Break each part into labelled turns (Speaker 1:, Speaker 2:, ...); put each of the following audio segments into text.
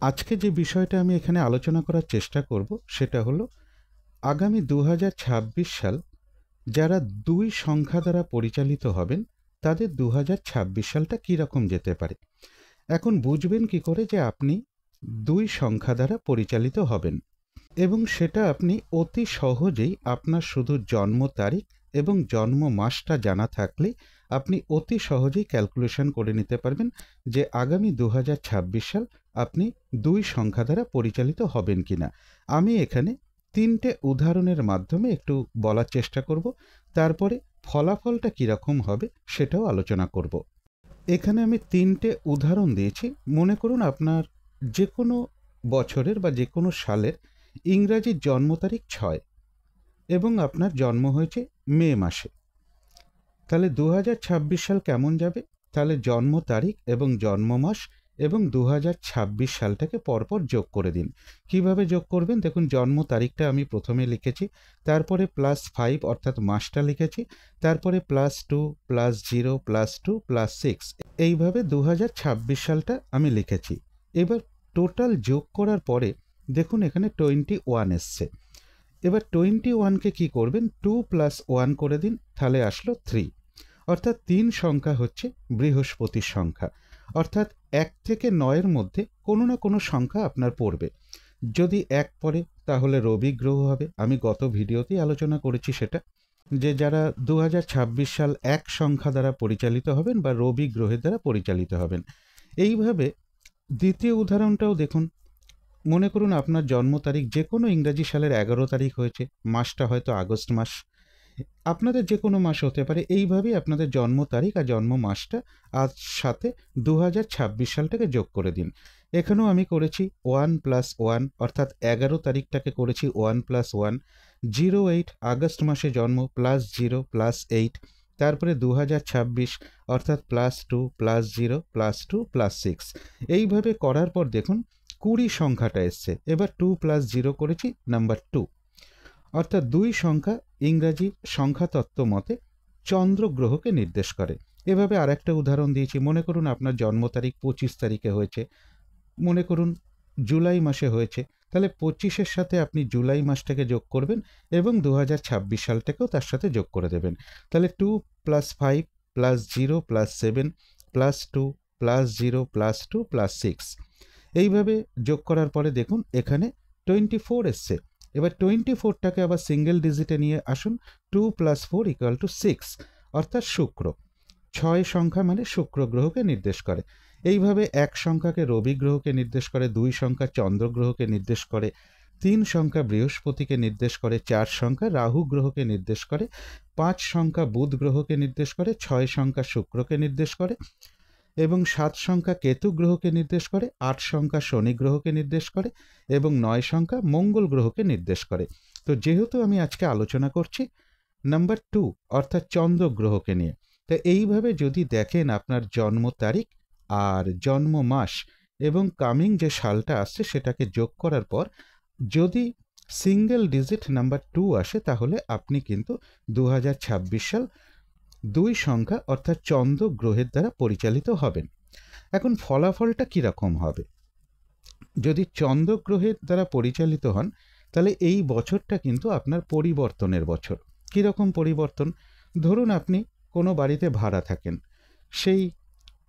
Speaker 1: আজকে যে বিষয়টা আমি এখানে আলোচনা করার চেষ্টা করব সেটা হলো আগামী ২০২৬ সাল যারা ২ সংখ্যা দ্বারা পরিচালিত হবেন তাদের ২০২৬ সালটা কীরকম যেতে পারে। এখন বুঝবেন কি করে যে আপনি ২ সংখ্যা দ্বারা পরিচালিত হবেন, এবং সেটা আপনি অতি সহজেই আপনার শুধু জন্ম তারিখ এবং জন্ম মাসটা জানা থাকলেই আপনি অতি সহজেই ক্যালকুলেশন করে নিতে পারবেন যে আগামী ২০২৬ সাল আপনি ২ সংখ্যা দ্বারা পরিচালিত হবেন কিনা। আমি এখানে ৩টে উদাহরণের মাধ্যমে একটু বলার চেষ্টা করব, তারপরে ফলাফলটা কীরকম হবে সেটাও আলোচনা করব। এখানে আমি ৩টে উদাহরণ দিয়েছি। মনে করুন আপনার যে কোনো বছরের বা যে কোনো সালের ইংরাজি জন্ম তারিখ ৬ এবং আপনার জন্ম হয়েছে মে মাসে। তাহলে ২০২৬ সাল কেমন যাবে? তাহলে জন্ম তারিখ এবং জন্ম মাস এবং ২০২৬ সালটাকে পরপর যোগ করে দিন। কিভাবে যোগ করবেন? দেখুন, জন্ম তারিখটা আমি প্রথমে লিখেছি, তারপরে +5 অর্থাৎ মাসটা লিখেছি, তারপরে +2 +0 +2 +6, এইভাবে ২০২৬ সালটা আমি লিখেছি। এবার টোটাল যোগ করার পরে দেখুন এখানে 21 এসছে। এবার 21কে কি করবেন? 2 + 1 করে দিন, তাহলে আসলো 3। অর্থাৎ 3 সংখ্যা হচ্ছে বৃহস্পতির সংখ্যা। অর্থাৎ 1 থেকে 9-এর মধ্যে কোনো না কোনো সংখ্যা আপনার পড়বে। যদি 1 পড়ে তাহলে রবি গ্রহ হবে। আমি গত ভিডিওতেই আলোচনা করেছি সেটা, যে যারা ২০২৬ সাল 1 সংখ্যা দ্বারা পরিচালিত হবেন বা রবি গ্রহের দ্বারা পরিচালিত হবেন। এইভাবে দ্বিতীয় উদাহরণটাও দেখুন। মনে করুন আপনার জন্ম তারিখ যে কোনো ইংরাজি সালের 11 তারিখ হয়েছে, মাসটা হয়তো আগস্ট মাস, আপনাদের যে কোনো মাস হতে পারে। এইভাবেই আপনাদের জন্ম তারিখ আর জন্ম মাসটা আজ সাথে ২০২৬ সালটাকে যোগ করে দিন। এখানেও আমি করেছি 1 + 1 অর্থাৎ 11 তারিখটাকে করেছি 1 + 1, 08 আগস্ট মাসে জন্ম +0 +8, তারপরে 2026 অর্থাৎ +2 +0 +2 +6। এইভাবে করার পর দেখুন 20 সংখ্যাটা এসছে। এবার 2 + 0 করেছি, নাম্বার 2, অর্থাৎ 2 সংখ্যা ইংরাজি সংখ্যাতত্ত্ব মতে চন্দ্রগ্রহকে নির্দেশ করে। এভাবে আরেকটা উদাহরণ দিয়েছি। মনে করুন আপনার জন্ম তারিখ 25 তারিখে হয়েছে, মনে করুন জুলাই মাসে হয়েছে, তাহলে 25-এর সাথে আপনি জুলাই মাসটাকে যোগ করবেন এবং 2026 সালটাকেও তার সাথে যোগ করে দেবেন। তাহলে 2 + 5 +0 +7 +2 +0 +2 +6, এইভাবে যোগ করার পরে দেখুন এখানে 24 এসছে। এবার 24টাকে আবার সিঙ্গেল ডিজিটে নিয়ে আসুন। 2 + 4 = 6, অর্থাৎ শুক্র। 6 সংখ্যা মানে শুক্র গ্রহকে নির্দেশ করে। এইভাবে 1 সংখ্যাকে রবি গ্রহকে নির্দেশ করে, 2 সংখ্যা চন্দ্র গ্রহকে নির্দেশ করে, 3 সংখ্যা বৃহস্পতিকে নির্দেশ করে, 4 সংখ্যা রাহু গ্রহকে নির্দেশ করে, 5 সংখ্যা বুধ গ্রহকে নির্দেশ করে, 6 সংখ্যা শুক্রকে নির্দেশ করে এবং 7 সংখ্যা কেতু গ্রহকে নির্দেশ করে, 8 সংখ্যা শনি গ্রহকে নির্দেশ করে এবং 9 সংখ্যা মঙ্গল গ্রহকে নির্দেশ করে। তো যেহেতু আমি আজকে আলোচনা করছি নাম্বার 2 অর্থাৎ চন্দ্র গ্রহকে নিয়ে, তা এইভাবে যদি দেখেন আপনার জন্ম তারিখ আর জন্ম মাস এবং কামিং যে সালটা আসছে সেটাকে যোগ করার পর যদি সিঙ্গেল ডিজিট নাম্বার 2 আসে, তাহলে আপনি কিন্তু ২০২৬ সাল 2 সংখ্যা অর্থাৎ চন্দ্র গ্রহের দ্বারা পরিচালিত হবেন। এখন ফলাফলটা কীরকম হবে? যদি চন্দ্র গ্রহের দ্বারা পরিচালিত হন তাহলে এই বছরটা কিন্তু আপনার পরিবর্তনের বছর। কীরকম পরিবর্তন? ধরুন আপনি কোনো বাড়িতে ভাড়া থাকেন, সেই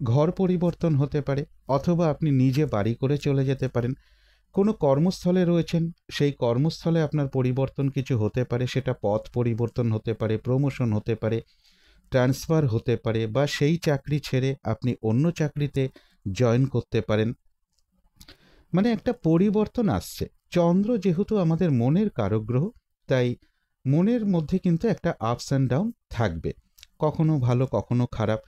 Speaker 1: ঘর পরিবর্তন হতে পারে, অথবা আপনি নিজে বাড়ি করে চলে যেতে পারেন। কোনো কর্মস্থলে রয়েছেন, সেই কর্মস্থলে আপনার পরিবর্তন কিছু হতে পারে, সেটা পথ পরিবর্তন হতে পারে, প্রমোশন হতে পারে, ট্রান্সফার হতে পারে, বা সেই চাকরি ছেড়ে আপনি অন্য চাকরিতে জয়েন করতে পারেন। মানে একটা পরিবর্তন আসছে। চন্দ্র যেহেতু আমাদের মনের কারক গ্রহ, তাই মনের মধ্যে কিন্তু একটা আপস অ্যান্ড ডাউন থাকবে, কখনো ভালো কখনো খারাপ,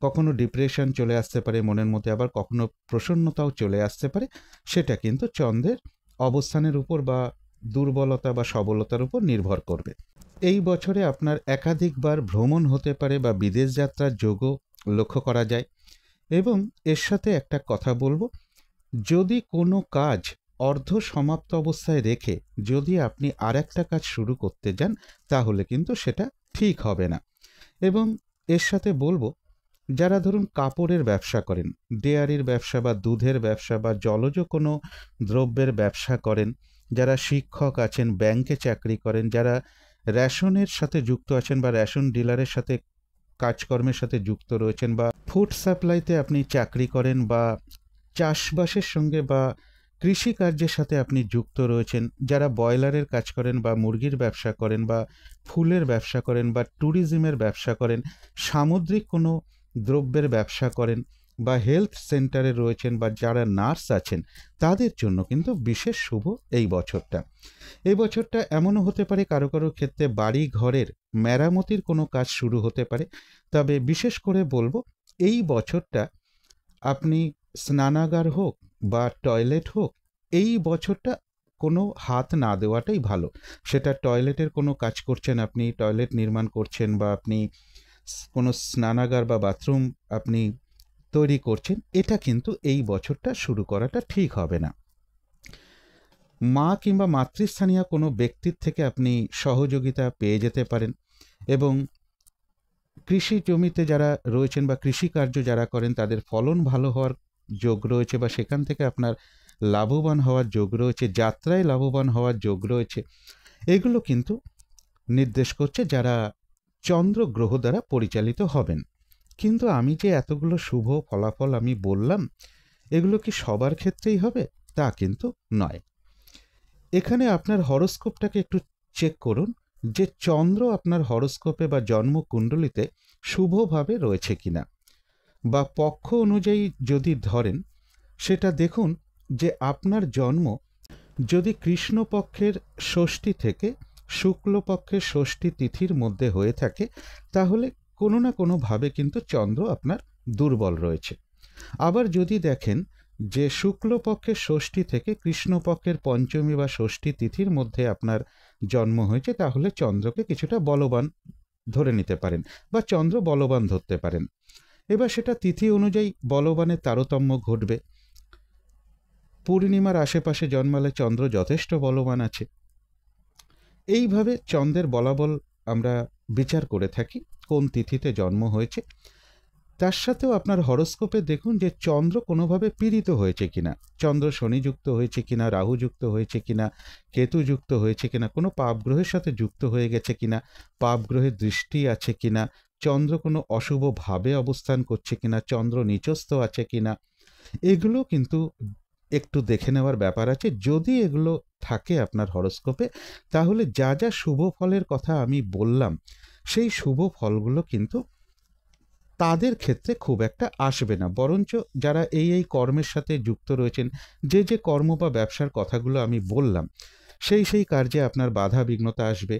Speaker 1: কখনো ডিপ্রেশন চলে আসতে পারে মনের মধ্যে, আবার কখনো প্রসন্নতাও চলে আসতে পারে। সেটা কিন্তু চন্দ্রের অবস্থানের উপর বা দুর্বলতা বা সবলতার উপর নির্ভর করবে। এই বছরে আপনার একাধিকবার ভ্রমণ হতে পারে বা বিদেশ যাত্রার যোগও লক্ষ্য করা যায়। এবং এর সাথে একটা কথা বলবো, যদি কোনো কাজ অর্ধ সমাপ্ত অবস্থায় রেখে যদি আপনি আর একটা কাজ শুরু করতে যান তাহলে কিন্তু সেটা ঠিক হবে না। এবং এর সাথে বলবো যারা ধরুন কাপড়ের ব্যবসা করেন, ডেয়ারির ব্যবসা বা দুধের ব্যবসা বা জলজ কোনো দ্রব্যের ব্যবসা করেন, যারা শিক্ষক আছেন, ব্যাংকে চাকরি করেন, যারা রেশনের সাথে যুক্ত আছেন বা রেশন ডিলারের সাথে কাজকর্মের সাথে যুক্ত রয়েছেন, বা ফুড সাপ্লাইতে আপনি চাকরি করেন, বা চাষবাসের সঙ্গে বা কৃষিকার্যের সাথে আপনি যুক্ত রয়েছেন, যারা ব্রয়লারের কাজ করেন বা মুরগির ব্যবসা করেন বা ফুলের ব্যবসা করেন বা ট্যুরিজমের ব্যবসা করেন, সামুদ্রিক কোনো দ্রব্যের ব্যবসা করেন বা হেলথ সেন্টারে রয়েছেন বা যারা নার্স আছেন, তাদের জন্য কিন্তু বিশেষ শুভ এই বছরটা। এই বছরটা এমনও হতে পারে কারো কারো ক্ষেত্রে বাড়ি ঘরের মেরামতির কোনো কাজ শুরু হতে পারে। তবে বিশেষ করে বলবো, এই বছরটা আপনি স্নানাগার হোক বা টয়লেট হোক, এই বছরটা কোনো হাত না দেওয়াটাই ভালো। সেটা টয়লেটের কোনো কাজ করছেন, আপনি টয়লেট নির্মাণ করছেন, বা আপনি কোনো স্নানাগার বা বাথরুম আপনি তৈরি করছেন, এটা কিন্তু এই বছরটা শুরু করাটা ঠিক হবে না। মা কিংবা মাতৃস্থানীয় কোনো ব্যক্তির থেকে আপনি সহযোগিতা পেয়ে যেতে পারেন, এবং কৃষি জমিতে যারা রয়েছেন বা কৃষিকার্য যারা করেন তাদের ফলন ভালো হওয়ার যোগ রয়েছে, বা সেখান থেকে আপনার লাভবান হওয়ার যোগ রয়েছে, যাত্রায় লাভবান হওয়ার যোগ রয়েছে। এগুলো কিন্তু নির্দেশ করছে যারা চন্দ্র গ্রহ দ্বারা পরিচালিত হবেন। কিন্তু আমি যে এতগুলো শুভ ফলাফল আমি বললাম, এগুলো কি সবার ক্ষেত্রেই হবে? তা কিন্তু নয়। এখানে আপনার হরোস্কোপটাকে একটু চেক করুন যে চন্দ্র আপনার হরোস্কোপে বা জন্মকুণ্ডলিতে শুভভাবে রয়েছে কিনা, বা পক্ষ অনুযায়ী যদি ধরেন, সেটা দেখুন যে আপনার জন্ম যদি কৃষ্ণপক্ষের ষষ্ঠী থেকে শুক্লপক্ষের ষষ্ঠী তিথির মধ্যে হয়ে থাকে, তাহলে কোনো না কোনোভাবে কিন্তু চন্দ্র আপনার দুর্বল রয়েছে। আবার যদি দেখেন যে শুক্লপক্ষের ষষ্ঠী থেকে কৃষ্ণপক্ষের পঞ্চমী বা ষষ্ঠী তিথির মধ্যে আপনার জন্ম হয়েছে, তাহলে চন্দ্রকে কিছুটা বলবান ধরে নিতে পারেন, বা চন্দ্র বলবান ধরতে পারেন। এবার সেটা তিথি অনুযায়ী বলবানের তারতম্য ঘটবে। পূর্ণিমার আশেপাশে জন্মালে চন্দ্র যথেষ্ট বলবান আছে। এইভাবে চন্দ্রের বলাবল আমরা বিচার করে থাকি কোন তিথিতে জন্ম হয়েছে। তার সাথেও আপনার হরোস্কোপে দেখুন যে চন্দ্র কোনোভাবে পীড়িত হয়েছে কিনা, চন্দ্র শনিযুক্ত হয়েছে কিনা, রাহুযুক্ত হয়েছে কিনা, কেতুযুক্ত হয়েছে কিনা, কোনো পাপগ্রহের সাথে যুক্ত হয়ে গেছে কিনা, পাপগ্রহের দৃষ্টি আছে কিনা, চন্দ্র কোনো অশুভ ভাবে অবস্থান করছে কিনা, চন্দ্র নিচস্থ আছে কিনা, এগুলো কিন্তু একটু দেখে নেওয়ার ব্যাপার আছে। যদি এগুলো থাকে আপনার হরোস্কোপে, তাহলে যা যা শুভ ফলের কথা আমি বললাম, সেই শুভ ফলগুলো কিন্তু তাদের ক্ষেত্রে খুব একটা আসবে না। বরঞ্চ যারা এই কর্মের সাথে যুক্ত রয়েছেন, যে যে কর্ম বা ব্যবসার কথাগুলো আমি বললাম, সেই কার্যে আপনার বাধা বিঘ্নতা আসবে।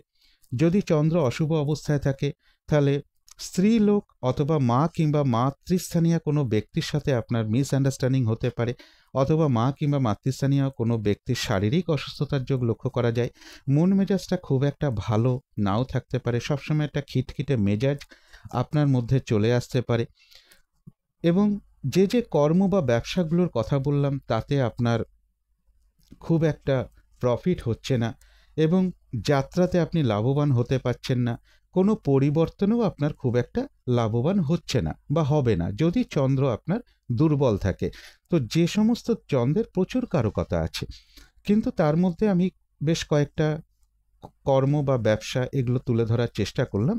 Speaker 1: যদি চন্দ্র অশুভ অবস্থায় থাকে, তাহলে স্ত্রী লোক অথবা মা কিংবা মাতৃস্থানীয় কোনো ব্যক্তির সাথে আপনার মিসআন্ডারস্ট্যান্ডিং হতে পারে, অথবা মা কিংবা মাতৃস্থানীয় কোনো ব্যক্তির শারীরিক অসুস্থতার যোগ লক্ষ্য করা যায়। মন মেজাজটা খুব একটা ভালো নাও থাকতে পারে, সবসময় একটা খিটখিটে মেজাজ আপনার মধ্যে চলে আসতে পারে, এবং যে যে কর্ম বা ব্যবসাগুলোর কথা বললাম তাতে আপনার খুব একটা প্রফিট হচ্ছে না, এবং যাত্রাতে আপনি লাভবান হতে পারছেন না, কোনো পরিবর্তনেও আপনার খুব একটা লাভবান হচ্ছে না বা হবে না যদি চন্দ্র আপনার দুর্বল থাকে। তো যে সমস্ত চন্দ্রের প্রচুর কারকতা আছে, কিন্তু তার মধ্যে আমি বেশ কয়েকটা কর্ম বা ব্যবসা এগুলো তুলে ধরার চেষ্টা করলাম।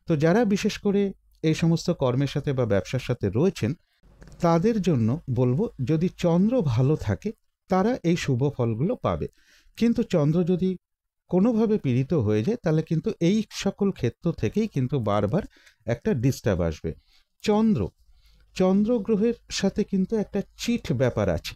Speaker 1: তো যারা বিশেষ করে এই সমস্ত কর্মের সাথে বা ব্যবসার সাথে রয়েছেন, তাদের জন্য বলবো, যদি চন্দ্র ভালো থাকে তারা এই শুভ ফলগুলো পাবে। কিন্তু চন্দ্র যদি কোনোভাবে পীড়িত হয়ে যায়, তাহলে কিন্তু এই সকল ক্ষেত্র থেকেই কিন্তু বারবার একটা ডিস্টার্ব আসবে। চন্দ্র চন্দ্র গ্রহের সাথে কিন্তু একটা চিট ব্যাপার আছে।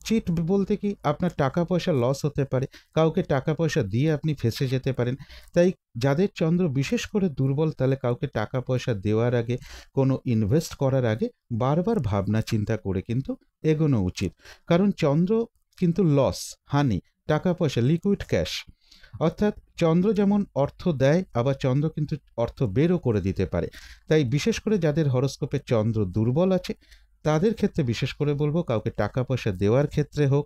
Speaker 1: চিট বলতে কি, আপনার টাকা পয়সা লস হতে পারে, কাউকে টাকা পয়সা দিয়ে আপনি ফেঁসে যেতে পারেন। তাই যাদের চন্দ্র বিশেষ করে দুর্বল, তাহলে কাউকে টাকা পয়সা দেওয়ার আগে, কোনো ইনভেস্ট করার আগে বারবার ভাবনা চিন্তা করে কিন্তু এগোনো উচিত। কারণ চন্দ্র কিন্তু লস, হানি, টাকা পয়সা, লিকুইড ক্যাশ, অর্থাৎ চন্দ্র যেমন অর্থ দেয়, আবার চন্দ্র কিন্তু অর্থ বেরও করে দিতে পারে। তাই বিশেষ করে যাদের হরোস্কোপে চন্দ্র দুর্বল আছে, তাদের ক্ষেত্রে বিশেষ করে বলবো, কাউকে টাকা পয়সা দেওয়ার ক্ষেত্রে হোক,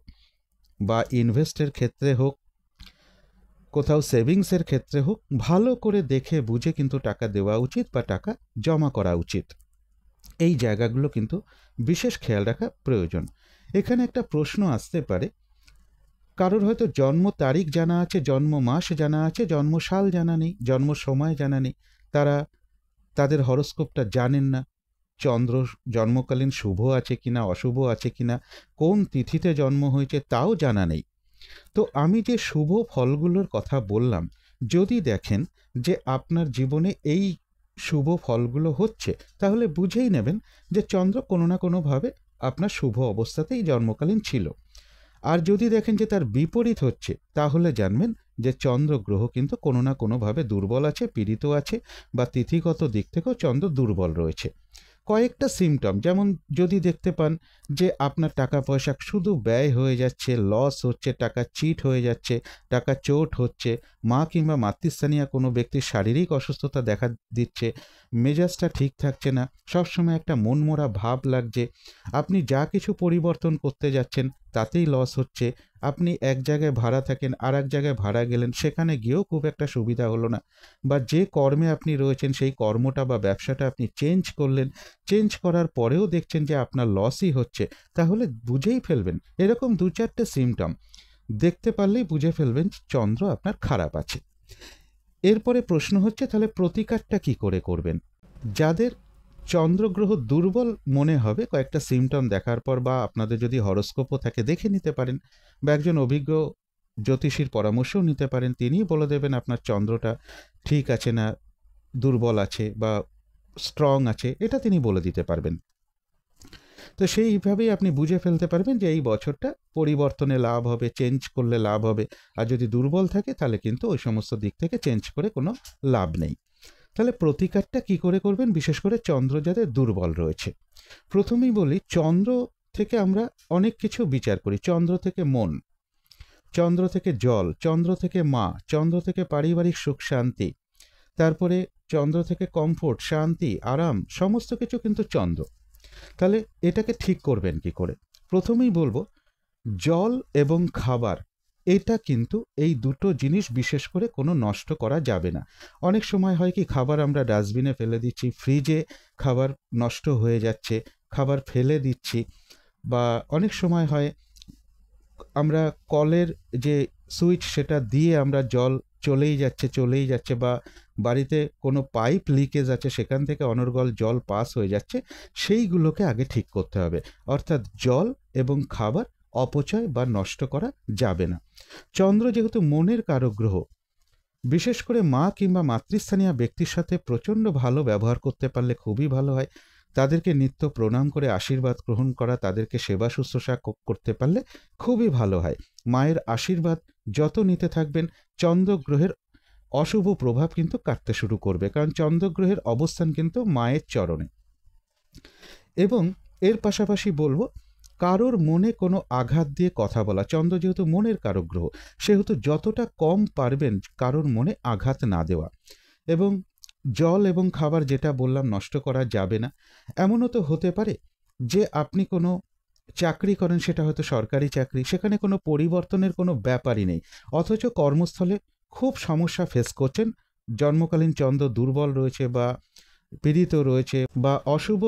Speaker 1: বা ইনভেস্টের ক্ষেত্রে হোক, কোথাও সেভিংসের ক্ষেত্রে হোক, ভালো করে দেখে বুঝে কিন্তু টাকা দেওয়া উচিত বা টাকা জমা করা উচিত। এই জায়গাগুলো কিন্তু বিশেষ খেয়াল রাখা প্রয়োজন। এখানে একটা প্রশ্ন আসতে পারে, কারোর হয়তো জন্ম তারিখ জানা আছে, জন্ম মাস জানা আছে, জন্ম সাল জানা নেই, জন্ম সময় জানা নেই, তারা তাদের হরোস্কোপটা জানেন না, চন্দ্র জন্মকালীন শুভ আছে কিনা অশুভ আছে কিনা, কোন তিথিতে জন্ম হয়েছে তাও জানা নেই। তো আমি যে শুভ ফলগুলোর কথা বললাম, যদি দেখেন যে আপনার জীবনে এই শুভ ফলগুলো হচ্ছে, তাহলে বুঝেই নেবেন যে চন্দ্র কোনো না কোনোভাবে আপনার শুভ অবস্থাতেই জন্মকালীন ছিল। আর যদি দেখেন যে তার বিপরীত হচ্ছে, তাহলে জানবেন যে চন্দ্র গ্রহ কিন্তু কোনো না কোনোভাবে দুর্বল আছে, পীড়িত আছে, বা তিথিগত দিক থেকেও চন্দ্র দুর্বল রয়েছে। কয়েকটা সিমটম, যেমন যদি দেখতে পান যে আপনার টাকা পয়সা শুধু ব্যয় হয়ে যাচ্ছে, লস হচ্ছে, টাকা চিট হয়ে যাচ্ছে, টাকা চোট হচ্ছে, মা কিংবা মাতৃস্থানীয় কোনো ব্যক্তির শারীরিক অসুস্থতা দেখা দিচ্ছে, মেজাজটা ঠিক থাকছে না, সবসময় একটা মনমরা ভাব লাগছে, আপনি যা কিছু পরিবর্তন করতে যাচ্ছেন তাতেই লস হচ্ছে, আপনি এক জায়গায় ভাড়া থাকেন, আর এক জায়গায় ভাড়া গেলেন, সেখানে গিয়েও খুব একটা সুবিধা হলো না, বা যে কর্মে আপনি রয়েছেন সেই কর্মটা বা ব্যবসাটা আপনি চেঞ্জ করলেন, চেঞ্জ করার পরেও দেখছেন যে আপনার লসই হচ্ছে, তাহলে বুঝেই ফেলবেন, এরকম 2-4টে সিমটম দেখতে পারলেই বুঝে ফেলবেন চন্দ্র আপনার খারাপ আছে। এরপরে প্রশ্ন হচ্ছে, তাহলে প্রতিকারটা কি করে করবেন? যাদের চন্দ্রগ্রহ দুর্বল মনে হবে কয়েকটা সিমটম দেখার পর, বা আপনাদের যদি হরোস্কোপও থাকে দেখে নিতে পারেন, বা একজন অভিজ্ঞ জ্যোতিষীর পরামর্শও নিতে পারেন, তিনিই বলে দেবেন আপনার চন্দ্রটা ঠিক আছে না দুর্বল আছে বা স্ট্রং আছে, এটা তিনি বলে দিতে পারবেন। তো সেইভাবেই আপনি বুঝে ফেলতে পারবেন যে এই বছরটা পরিবর্তনে লাভ হবে, চেঞ্জ করলে লাভ হবে, আর যদি দুর্বল থাকে তাহলে কিন্তু ওই সমস্ত দিক থেকে চেঞ্জ করে কোনো লাভ নেই। তাহলে প্রতিকারটা কি করে করবেন, বিশেষ করে চন্দ্র যাদের দুর্বল রয়েছে? প্রথমেই বলি, চন্দ্র থেকে আমরা অনেক কিছু বিচার করি। চন্দ্র থেকে মন, চন্দ্র থেকে জল, চন্দ্র থেকে মা, চন্দ্র থেকে পারিবারিক সুখ শান্তি, তারপরে চন্দ্র থেকে কমফোর্ট, শান্তি, আরাম, সমস্ত কিছু কিন্তু চন্দ্র। তাহলে এটাকে ঠিক করবেন কি করে? প্রথমেই বলবো, জল এবং খাবার, এটা কিন্তু এই দুটো জিনিস বিশেষ করে কোনো নষ্ট করা যাবে না। অনেক সময় হয় কি, খাবার আমরা ডাস্টবিনে ফেলে দিচ্ছি, ফ্রিজে খাবার নষ্ট হয়ে যাচ্ছে, খাবার ফেলে দিচ্ছি, বা অনেক সময় হয় আমরা কলের যে সুইচ সেটা দিয়ে আমরা জল চলেই যাচ্ছে, বা বাড়িতে কোনো পাইপ লিকেজ আছে সেখান থেকে অনর্গল জল পাস হয়ে যাচ্ছে, সেইগুলোকে আগে ঠিক করতে হবে। অর্থাৎ জল এবং খাবার অপচয় বা নষ্ট করা যাবে না। চন্দ্র যেহেতু মনের কারক গ্রহ, বিশেষ করে মা কিংবা মাতৃস্থানীয় ব্যক্তির সাথে প্রচণ্ড ভালো ব্যবহার করতে পারলে খুবই ভালো হয়। তাদেরকে নিত্য প্রণাম করে আশীর্বাদ গ্রহণ করা, তাদেরকে সেবা শুশ্রূষা করতে পারলে খুবই ভালো হয়। মায়ের আশীর্বাদ যত নিতে থাকবেন, চন্দ্রগ্রহের অশুভ প্রভাব কিন্তু কাটতে শুরু করবে, কারণ চন্দ্রগ্রহের অবস্থান কিন্তু মায়ের চরণে। এবং এর পাশাপাশি বলবো, কারোর মনে কোনো আঘাত দিয়ে কথা বলা, চন্দ্র যেহেতু মনের কারক গ্রহ, সেহেতু যতটা কম পারবেন কারোর মনে আঘাত না দেওয়া। এবং জল এবং খাবার যেটা বললাম, নষ্ট করা যাবে না। এমনও তো হতে পারে যে আপনি কোনো চাকরি করেন, সেটা হয়তো সরকারি চাকরি, সেখানে কোনো পরিবর্তনের কোনো ব্যাপারই নেই, অথচ কর্মস্থলে খুব সমস্যা ফেস করছেন, জন্মকালীন চন্দ্র দুর্বল রয়েছে বা পীড়িত রয়েছে, বা অশুভ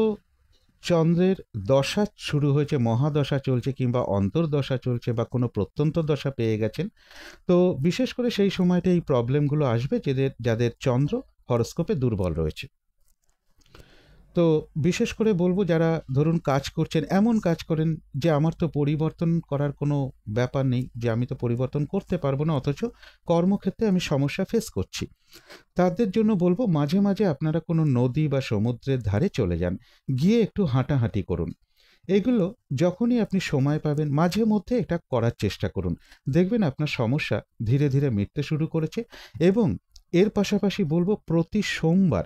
Speaker 1: চন্দ্রের দশা শুরু হয়েছে, মহাদশা চলছে, কিংবা অন্তর্দশা চলছে, বা কোনো প্রত্যন্ত দশা পেয়ে গেছেন। তো বিশেষ করে সেই সময়টা এই প্রবলেমগুলো আসবে যাদের চন্দ্র হরোস্কোপে দুর্বল রয়েছে। তো বিশেষ করে বলবো, যারা ধরুন কাজ করছেন, এমন কাজ করেন যে আমার তো পরিবর্তন করার কোনো ব্যাপার নেই, যে আমি তো পরিবর্তন করতে পারবো না, অথচ কর্মক্ষেত্রে আমি সমস্যা ফেস করছি, তাদের জন্য বলবো মাঝে মাঝে আপনারা কোনো নদী বা সমুদ্রের ধারে চলে যান, গিয়ে একটু হাঁটাহাঁটি করুন। এগুলো যখনই আপনি সময় পাবেন মাঝে মধ্যে এটা করার চেষ্টা করুন, দেখবেন আপনার সমস্যা ধীরে ধীরে মিটতে শুরু করেছে। এবং এর পাশাপাশি বলবো, প্রতি সোমবার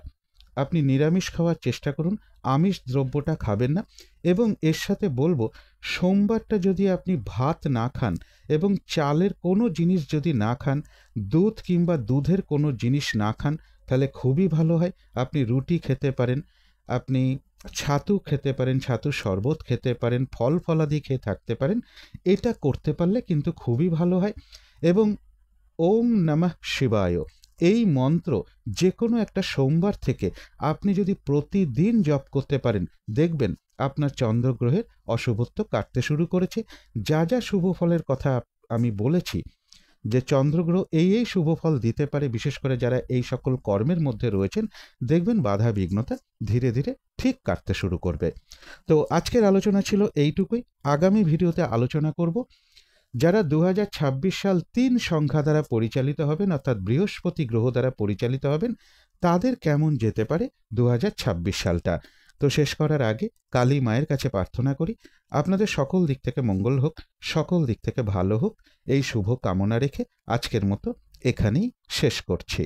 Speaker 1: আপনি নিরামিষ খাওয়ার চেষ্টা করুন, আমিষ দ্রব্যটা খাবেন না। এবং এর সাথে বলবো, সোমবারটা যদি আপনি ভাত না খান এবং চালের কোনো জিনিস যদি না খান, দুধ কিংবা দুধের কোনো জিনিস না খান, তাহলে খুবই ভালো হয়। আপনি রুটি খেতে পারেন, আপনি ছাতু খেতে পারেন, ছাতুর শরবত খেতে পারেন, ফল ফলাদি খেয়ে থাকতে পারেন। এটা করতে পারলে কিন্তু খুবই ভালো হয়। এবং ওম নমঃ শিবায়, এই মন্ত্র যে কোনো একটা সোমবার থেকে আপনি যদি প্রতিদিন জপ করতে পারেন, দেখবেন আপনার চন্দ্রগ্রহের অশুভত্ব কাটতে শুরু করেছে। যা যা শুভ ফলের কথা আমি বলেছি, যে চন্দ্রগ্রহ এই শুভ ফল দিতে পারে, বিশেষ করে যারা এই সকল কর্মের মধ্যে রয়েছেন, দেখবেন বাধা বিঘ্নতা ধীরে ধীরে ঠিক কাটতে শুরু করবে। তো আজকের আলোচনা ছিল এইটুকুই। আগামী ভিডিওতে আলোচনা করব যারা 2026 সাল 3 সংখ্যা দ্বারা পরিচালিত হবেন, অর্থাৎ বৃহস্পতি গ্রহ দ্বারা পরিচালিত হবেন, তাদের কেমন যেতে পারে 2026 সালটা। তো শেষ করার আগে কালী মায়ের কাছে প্রার্থনা করি আপনাদের সকল দিক থেকে মঙ্গল হোক, সকল দিক থেকে ভালো হোক, এই শুভ কামনা রেখে আজকের মতো এখানেই শেষ করছি।